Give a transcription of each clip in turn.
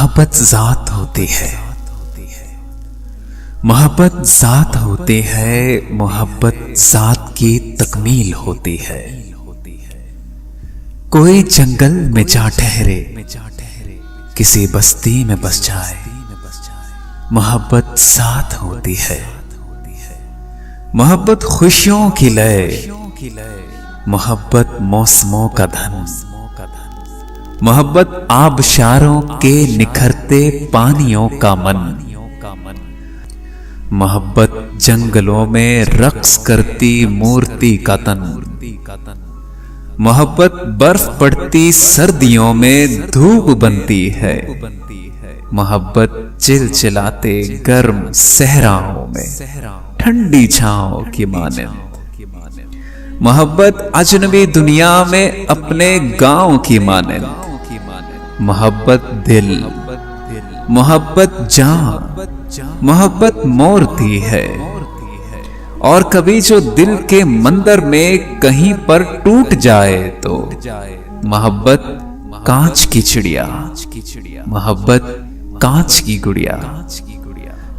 मोहब्बत ज़ात होती है, मोहब्बत ज़ात होती है, मोहब्बत ज़ात की तकमील होती है। कोई जंगल में जा ठहरे, किसी बस्ती में बस जाए, मोहब्बत ज़ात होती है। मोहब्बत खुशियों की लय, मोहब्बत मौसमों का धन, मोहब्बत आबशारों के निखरते पानियों का मन, मोहब्बत जंगलों में रक्स करती मूर्ति का तन, मोहब्बत बर्फ पड़ती सर्दियों में धूप बनती है, मोहब्बत चिलचिलाते गर्म सहराओं में ठंडी छांव की मानंद, मोहब्बत अजनबी दुनिया में अपने गांव की मानंद, मोहब्बत दिल, मोहब्बत जान, मोहब्बत मोरती है। और कभी जो दिल के मंदिर में कहीं पर टूट जाए तो मोहब्बत कांच की चिड़िया, मोहब्बत कांच की गुड़िया,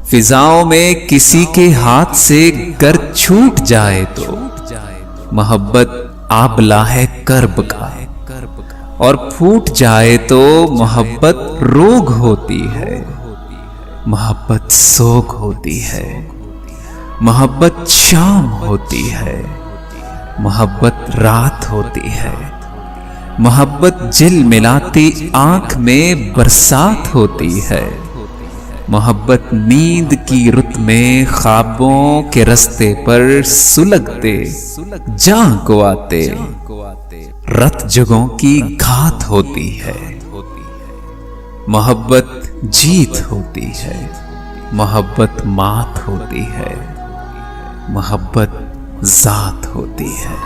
फिजाओं में किसी के हाथ से गर छूट जाए तो मोहब्बत आबला है कर्ब का, और फूट जाए तो मोहब्बत रोग होती है। मोहब्बत सोग होती है, मोहब्बत शाम होती है, मोहब्बत रात होती है, मोहब्बत जिल मिलाती आंख में बरसात होती है, मोहब्बत नींद की रुत में ख्वाबों के रास्ते पर सुलगते जां को आते रत जगों की घात होती है। मोहब्बत जीत होती है, मोहब्बत मात होती है, मोहब्बत ज़ात होती है।